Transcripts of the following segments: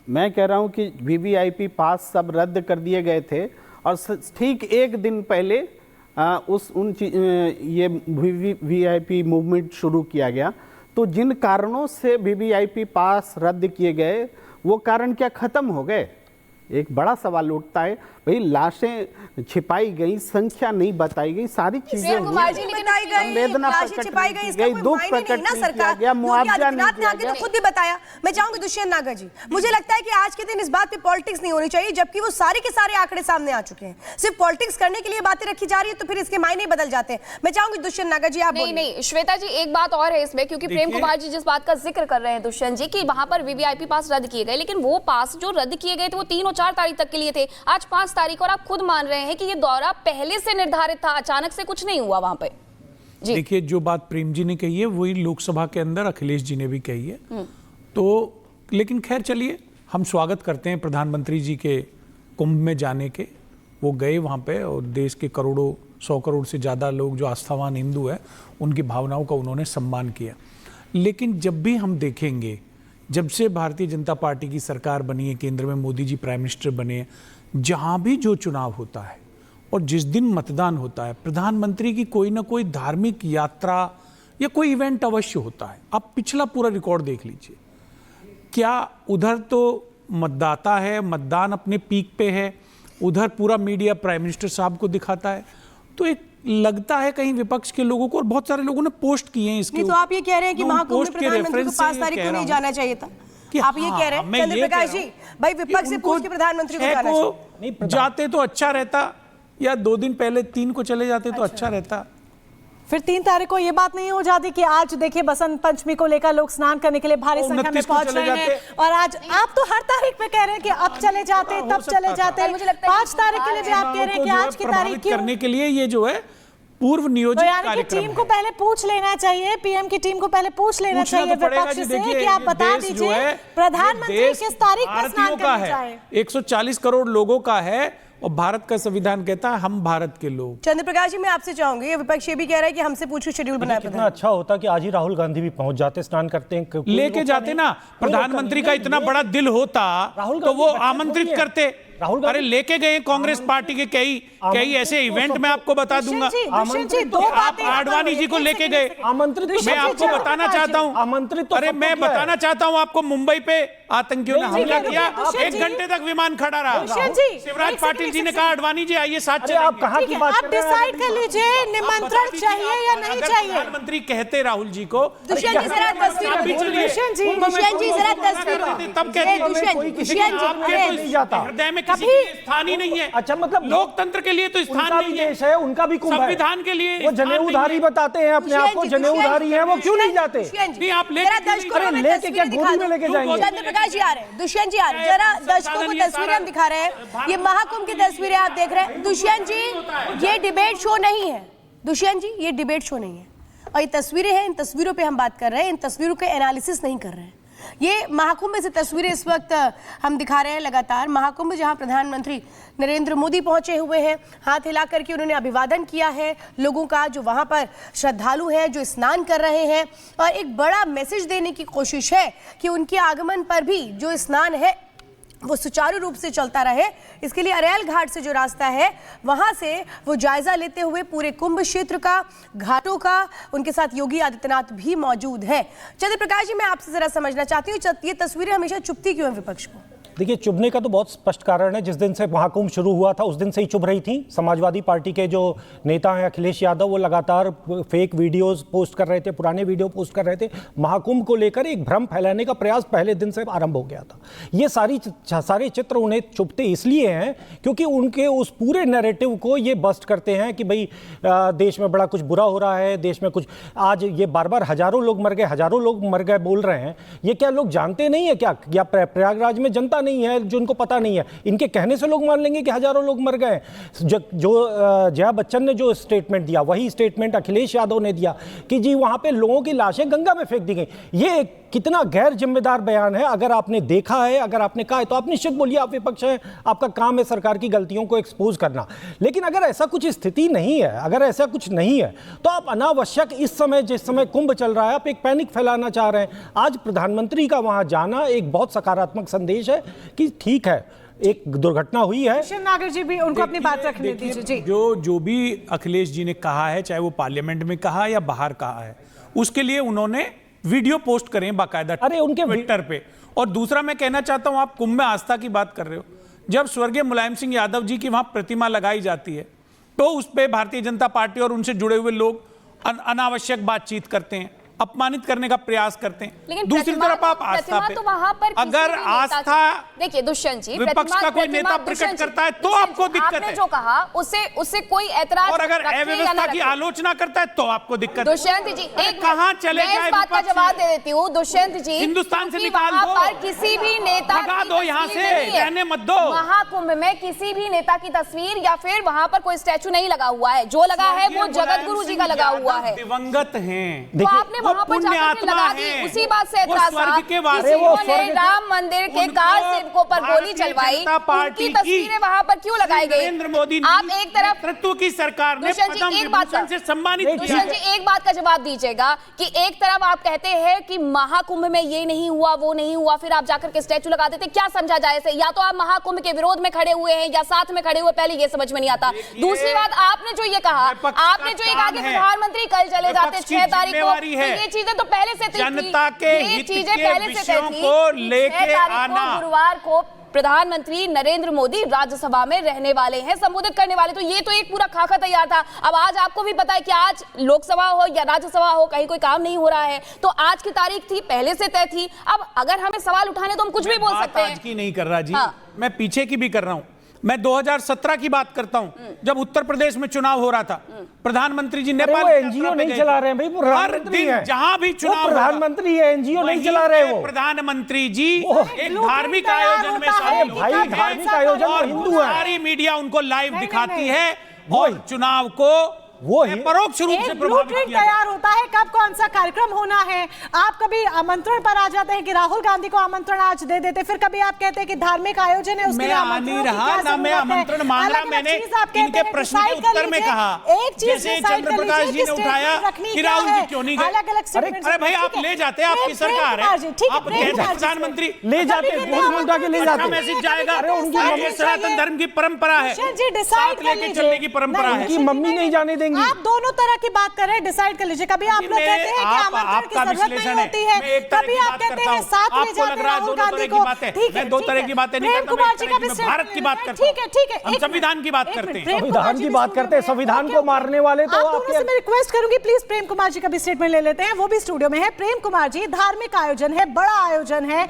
मैं कह रहा हूं कि वीवीआईपी पास सब रद्द कर दिए गए थे और ठीक एक दिन पहले ये वीवीआईपी मूवमेंट शुरू किया गया। तो जिन कारणों से वीवीआईपी पास रद्द किए गए वो कारण क्या खत्म हो गए? एक बड़ा सवाल उठता है, भाई लाशें छिपाई गई, संख्या नहीं बताई गई, सारी चीजें संवेदना प्रकट गई, दुख प्रकट किया गया, मुआवजा नहीं दिया गया। खुद भी बताया। मैं चाहूंगी दुष्यंत नागर जी, मुझे लगता है कि आज के दिन इस बात पे पॉलिटिक्स नहीं होनी चाहिए, जबकि वो सारे के सारे आंकड़े सामने आ चुके हैं। सिर्फ पॉलिटिक्स करने के लिए बातें रखी जा रही है तो फिर इसके मायने बदल जाते हैं। मैं चाहूंगी दुष्यंत नागर जी, आप नहीं श्वेता जी, एक बात और है इसमें, क्योंकि प्रेम कुमार जी जिस बात का जिक्र कर रहे हैं दुष्यंत जी, कि वहां पर वीवीआईपी पास रद्द किए गए, लेकिन वो पास जो रद्द किए गए थे वो 3 और 4 तारीख तक के लिए थे। आज 5 तारीख और आप खुद मान रहे हैं कि ये दौरा पहले से निर्धारित था, अचानक से कुछ नहीं हुआ वहां पे। देखिए, जो बात प्रेम जी ने कही है वही लोकसभा के अंदर अखिलेश जी ने भी कही है। तो लेकिन खैर चलिए, हम स्वागत करते हैं प्रधानमंत्री जी के कुंभ में जाने के। वो गए वहाँ पे और देश के करोड़ों 100 करोड़ से ज़्यादा लोग जो आस्थावान हिंदू है उनकी भावनाओं का उन्होंने सम्मान किया। लेकिन जब भी हम देखेंगे, जब से भारतीय जनता पार्टी की सरकार बनी है, केंद्र में मोदी जी प्राइम मिनिस्टर बने हैं, जहाँ भी जो चुनाव होता है और जिस दिन मतदान होता है, प्रधानमंत्री की कोई ना कोई धार्मिक यात्रा या कोई इवेंट अवश्य होता है। आप पिछला पूरा रिकॉर्ड देख लीजिए। क्या उधर तो मतदाता है, मतदान अपने पीक पे है, उधर पूरा मीडिया प्राइम मिनिस्टर साहब को दिखाता है। तो एक लगता है कहीं विपक्ष के लोगों को, और बहुत सारे लोगों ने पोस्ट किए हैं इसके। तो आप ये कह रहे हैं कि महाकुंभ में प्रधानमंत्री को 5 तारीख को नहीं जाना चाहिए था? आप ये कह रहे हैं चंद्र प्रकाश जी, भाई विपक्ष से पूछ के प्रधानमंत्री को जाना चाहिए। जाते तो अच्छा रहता, या 2 दिन पहले 3 को चले जाते तो अच्छा रहता। फिर 3 तारीख को ये बात नहीं हो जाती कि आज देखिए बसंत पंचमी को लेकर लोग स्नान करने के लिए भारी संख्या में पहुंच रहे हैं, और आज आप तो हर तारीख पे कह रहे हैं कि अब चले जाते, तब चले जाते। 5 तारीख के लिए भी आप कह रहे हैं कि आज की तारीख क्यों करने के लिए ये जो है पूर्व नियोजित कार्यक्रम है। टीम को पहले पूछ लेना चाहिए, पीएम की टीम को पहले पूछ लेना चाहिए विपक्ष से कि आप बता दीजिए प्रधानमंत्री किस तारीख पर स्नान करना चाहे। 140 करोड़ लोगों का है और भारत का संविधान कहता है हम भारत के लोग। चंद्र प्रकाश जी, मैं आपसे चाहूंगी, विपक्ष ये भी कह रहा है कि हमसे पूछ के शेड्यूल बनाया। कितना अच्छा होता कि आज ही राहुल गांधी भी पहुंच जाते, स्नान करते हैं, लेके जाते ना। प्रधानमंत्री का इतना बड़ा दिल होता तो वो आमंत्रित करते। अरे लेके गए कांग्रेस पार्टी के कई ऐसे इवेंट मैं आपको बता दूंगा। आप आडवाणी जी को लेके गए, आमंत्रित। मैं आपको बताना चाहता हूँ, आमंत्रित। अरे मैं बताना चाहता हूँ आपको, मुंबई पे आतंकियों ने हमला किया, 1 घंटे तक विमान खड़ा रहा। शिवराज पाटिल जी ने कहा आडवाणी जी आइए साथ चलेंगे। आप कहां की बात आप डिसाइड कर लीजिए निमंत्रण चाहिए या नहीं चाहिए। प्रधानमंत्री कहते राहुल जी को, दुष्यंत जी जरा तस्वीर, दुष्यंत जी जरा तस्वीर, तब हृदय में किसी स्थान ही नहीं है। अच्छा, मतलब लोकतंत्र के लिए तो स्थान नहीं है, उनका भी कुंभ है। संविधान के लिए वो जनेऊधारी बताते हैं अपने आप को, जनेऊधारी है, वो क्यों नहीं जाते? नहीं आप लेके क्या गोदी में लेके जाएंगे? चंद्र प्रकाश जी आ रहे हैं, दुष्यंत जी आ रहे हैं, जरा दर्शकों को तस्वीरें हम दिखा रहे हैं। ये महाकुंभ की तस्वीरें आप देख रहे हैं। दुष्यंत जी, ये डिबेट शो नहीं है। दुष्यंत जी, ये डिबेट शो नहीं है, और ये तस्वीरें हैं, इन तस्वीरों पे हम बात कर रहे हैं, इन तस्वीरों के एनालिसिस नहीं कर रहे हैं। ये महाकुंभ में से तस्वीरें इस वक्त हम दिखा रहे हैं लगातार। महाकुंभ जहां प्रधानमंत्री नरेंद्र मोदी पहुंचे हुए हैं, हाथ हिला करके उन्होंने अभिवादन किया है लोगों का जो वहां पर श्रद्धालु हैं, जो स्नान कर रहे हैं, और एक बड़ा मैसेज देने की कोशिश है कि उनके आगमन पर भी जो स्नान है वो सुचारू रूप से चलता रहे। इसके लिए अरैल घाट से जो रास्ता है वहां से वो जायजा लेते हुए पूरे कुंभ क्षेत्र का, घाटों का, उनके साथ योगी आदित्यनाथ भी मौजूद है। चंद्र प्रकाश जी, मैं आपसे जरा समझना चाहती हूँ, ये तस्वीरें हमेशा चुभती क्यों है विपक्ष को? देखिए, चुभने का तो बहुत स्पष्ट कारण है। जिस दिन से महाकुंभ शुरू हुआ था उस दिन से ही चुभ रही थी। समाजवादी पार्टी के जो नेता हैं अखिलेश यादव, वो लगातार फेक वीडियोस पोस्ट कर रहे थे, पुराने वीडियो पोस्ट कर रहे थे। महाकुंभ को लेकर एक भ्रम फैलाने का प्रयास पहले दिन से आरंभ हो गया था। ये सारे चित्र उन्हें चुभते इसलिए हैं क्योंकि उनके उस पूरे नैरेटिव को ये बस्ट करते हैं कि भाई देश में बड़ा कुछ बुरा हो रहा है, देश में कुछ, आज ये बार बार हजारों लोग मर गए बोल रहे हैं। ये क्या लोग जानते नहीं है क्या? या प्रयागराज में जनता नहीं है जो उनको पता नहीं है? इनके कहने से लोग मान लेंगे कि हजारों लोग मर गए। जो जया बच्चन ने जो स्टेटमेंट दिया वही स्टेटमेंट अखिलेश यादव ने दिया कि जी वहां पे लोगों की लाशें गंगा में फेंक दी गई। ये कितना गैर जिम्मेदार बयान है। अगर आपने देखा है, अगर आपने कहा है तो आप निश्चित बोलिए, आप विपक्ष है, आपका काम है सरकार की गलतियों को एक्सपोज करना। लेकिन अगर ऐसा कुछ स्थिति नहीं है, अगर ऐसा कुछ नहीं है, तो आप अनावश्यक इस समय, जिस समय कुंभ चल रहा है, आप एक पैनिक फैलाना चाह रहे हैं। आज प्रधानमंत्री का वहां जाना एक बहुत सकारात्मक संदेश है कि ठीक है, एक दुर्घटना हुई है। शिव नागर जी भी उनको अपनी बात रखने दीजिए जी। जो भी अखिलेश जी ने कहा है, चाहे वो पार्लियामेंट में कहा या बाहर कहा है, उसके लिए उन्होंने वीडियो पोस्ट करें बाकायदा, अरे उनके ट्विटर पे। और दूसरा मैं कहना चाहता हूं, आप कुंभ में आस्था की बात कर रहे हो, जब स्वर्गीय मुलायम सिंह यादव जी की वहां प्रतिमा लगाई जाती है तो उस पे भारतीय जनता पार्टी और उनसे जुड़े हुए लोग अनावश्यक बातचीत करते हैं, अपमानित करने का प्रयास करते हैं। लेकिन दूसरी तरफ आप आस्था पे, तो वहां पर अगर आस्था, देखिए दुष्यंत जी, विपक्ष का कोई नेता प्रकट करता है तो आपको दिक्कत है। आपने जो कहा उससे कोई ऐतराज, और अगर अव्यवस्था की आलोचना करता है तो आपको दिक्कत है। दुष्यंत जी, एक कहां चले मैं जाए इस बात का विपक्ष? जवाब दे देती हूँ दुष्यंत जी, हिंदुस्तान से क्योंकि निकाल वहां दो, पर किसी भी नेता भगा की दो यहाँ तस्वीर से, नहीं है। रहने मत दो। महाकुंभ में किसी भी नेता की तस्वीर या फिर वहां पर कोई स्टैचू नहीं लगा हुआ है, जो लगा है वो जगत गुरु जी का लगा हुआ है। दिवंगत हैं, तो आपने वहां पर जाकर लगा दी, उसी बात से ऐतराज था। स्वर्ग किसी ने राम मंदिर के कार सेवकों पर गोली चलवाई, उनकी तस्वीरें वहां पर क्यों लगाई गई? नरेंद्र मोदी आप एक तरफ, नेतृत्व की सरकार ने दुष्यंत जी, पद्म एक बात विभूषण से सम्मानित किया दुष्यंत जी, एक बात का जवाब दीजिएगा कि एक तरफ आप कहते हैं कि महाकुंभ में ये नहीं हुआ, वो नहीं हुआ, फिर आप जाकर के स्टैचू लगा देते, क्या समझा जाए इसे? या तो आप महाकुंभ के विरोध में खड़े हुए हैं या साथ में खड़े हुए, पहले ये समझ में नहीं आता। दूसरी बात, आपने जो ये कहा, आपने जो एक आगे प्रधानमंत्री कल चले जाते 6 तारीख को, तो ये चीजें तो पहले से थी, जनता के ये हित चीजें के पहले से विषयों थी। को 6 लेके तारीख को आना। गुरुवार को प्रधानमंत्री नरेंद्र मोदी राज्यसभा में रहने वाले हैं, संबोधित करने वाले, तो ये तो एक पूरा खाका तैयार था। अब आज आपको भी पता है कि आज लोकसभा हो या राज्यसभा हो, कहीं कोई काम नहीं हो रहा है, तो आज की तारीख थी, पहले से तय थी। अब अगर हमें सवाल उठाने तो हम कुछ भी बोल सकते हैं। आज की नहीं कर रहा जी, हाँ। मैं पीछे की भी कर रहा हूं। मैं 2017 की बात करता हूं, जब उत्तर प्रदेश में चुनाव हो रहा था, प्रधानमंत्री जी नेपाल एनजीओ नहीं चला रहे हैं भाई, हर दिन जहां भी चुनाव, प्रधानमंत्री है, एनजीओ नहीं चला रहे वो। प्रधानमंत्री जी एक धार्मिक आयोजन में शामिल भाई, धार्मिक आयोजन में हिंदू है, सारी मीडिया उनको लाइव दिखाती है और चुनाव को वो परोक्ष रूप से प्रभावित किया तैयार होता है कब कौन सा कार्यक्रम होना है। आप कभी आमंत्रण पर आ जाते हैं कि राहुल गांधी को आमंत्रण आज दे देते, फिर कभी आप कहते हैं कि धार्मिक आयोजन है, उसके लिए नहीं रहा ना, मैं आमंत्रण मांग रहा, मैंने इनके प्रश्न के उत्तर में कहा, एक चीज जैसे चंद्र प्रकाश जी ने उठाया कि राहुल जी क्यों नहीं गए। अरे भाई आप ले जाते हैं, आपकी सरकार है, आप प्रधानमंत्री ले जाते, उठा के ले जाते, मैसेज जाएगा, ये सनातन धर्म की परंपरा है, साथ लेके चलने की परंपरा है। उनकी मम्मी नहीं जाने देंगी। आप दोनों तरह की बात कर रहे हैं, डिसाइड कर लीजिए। कभी आप लोग कहते हैं कि आमंत्रण की जरूरत नहीं होती है, कभी आप कहते हैं साथ ले जाते हैं राहुल गांधी को। ठीक है, दो तरह की बातें नहीं करता, मैं भारत की बात करता हूं। ठीक है, हम संविधान की बात करते हैं, संविधान की बात करते हैं, संविधान को मारने वाले तो आप दोनों से मैं रिक्वेस्ट करूंगी, प्लीज प्रेम कुमार जी का भी स्टेटमेंट ले लेते हैं, वो भी स्टूडियो में है। प्रेम कुमार जी, धार्मिक आयोजन है, बड़ा आयोजन है,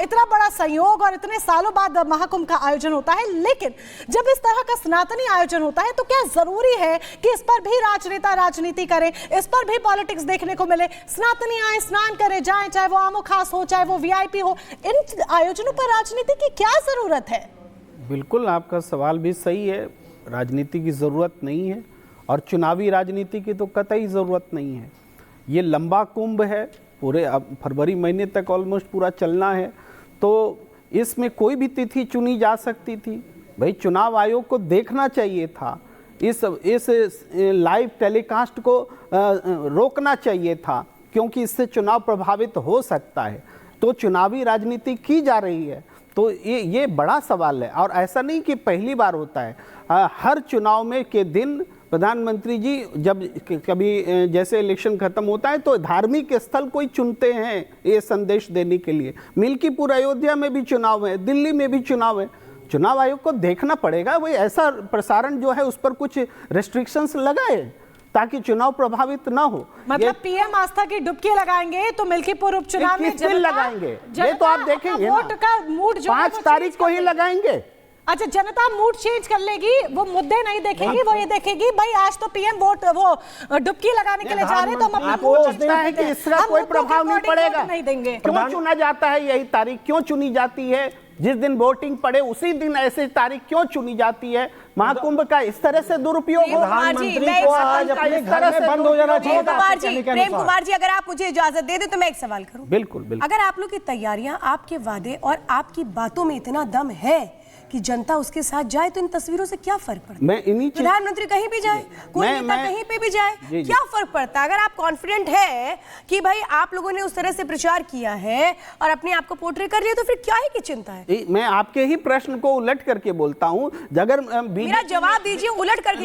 इतना बड़ा संयोग और इतने सालों बाद महाकुंभ का आयोजन होता है, लेकिन जब इस तरह का सनातनी आयोजन होता है तो क्या जरूरी है कि इस पर भी राजनेता राजनीति करें, इस पर भी पॉलिटिक्स देखने को मिले? सनातनी आए, स्नान करें, जाएं, चाहे वो आमो खास हो, चाहे वो वीआईपी हो, इन आयोजनों पर राजनीति की क्या जरूरत है? बिल्कुल, आपका सवाल भी सही है, राजनीति की जरूरत नहीं है और चुनावी राजनीति की तो कतई जरूरत नहीं है। ये लंबा कुंभ है, पूरे अब फरवरी महीने तक ऑलमोस्ट पूरा चलना है, तो इसमें कोई भी तिथि चुनी जा सकती थी। भाई चुनाव आयोग को देखना चाहिए था, इस लाइव टेलीकास्ट को रोकना चाहिए था, क्योंकि इससे चुनाव प्रभावित हो सकता है। तो चुनावी राजनीति की जा रही है, तो ये बड़ा सवाल है और ऐसा नहीं कि पहली बार होता है। हर चुनाव में के दिन प्रधानमंत्री जी जब कभी जैसे इलेक्शन खत्म होता है तो धार्मिक स्थल कोई चुनते हैं ये संदेश देने के लिए। मिल्कीपुर अयोध्या में भी चुनाव है, दिल्ली में भी चुनाव है। चुनाव आयोग को देखना पड़ेगा, वही ऐसा प्रसारण जो है उस पर कुछ रेस्ट्रिक्शंस लगाए ताकि चुनाव प्रभावित ना हो। मतलब पीएम आस्था की डुबकी लगाएंगे तो मिल्कीपुर उपचुनाव में किस दिन लगाएंगे ये तो आप देखेंगे ना, वोट का मूड जो 5 तारीख को ही लगाएंगे। अच्छा, जनता मूड चेंज कर लेगी, वो मुद्दे नहीं देखेगी, वो ये देखेगी भाई आज तो पीएम वोट वो डुबकी लगाने के लिए जा रहे हैं, तो हम अपना आपको लगता है कि इसका कोई प्रभाव नहीं पड़ेगा? नहीं देंगे। क्यों चुना जाता है यही तारीख, क्यों चुनी जाती है? जिस दिन वोटिंग पड़े उसी दिन ऐसी तारीख क्यों चुनी जाती है महाकुंभ का इस तरह से दुरुपयोग हो? प्रधानमंत्री को आज अपने घर में बंद हो जाना चाहिए था आपके कहने के प्रेम अनुसार। कुमार जी, अगर आप मुझे इजाजत दे दे तो मैं एक सवाल करूं। बिल्कुल बिल्कुल। अगर आप लोग की तैयारियां, आपके वादे और आपकी बातों में इतना दम है कि जनता उसके साथ जाए, तो इन तस्वीरों से क्या फर्क पड़ता है? मैं इन्हीं प्रधानमंत्री कहीं भी जाए, कोई नेता कहीं पे भी जाए, क्या फर्क पड़ता है? अगर आप कॉन्फिडेंट है कि भाई आप लोगों ने उस तरह से प्रचार किया है और अपने आप को पोर्ट्रे कर लिया, तो फिर क्या ही की चिंता है? मैं आपके ही प्रश्न को उलट करके बोलता हूं, अगर मेरा जवाब दीजिए, उलट करके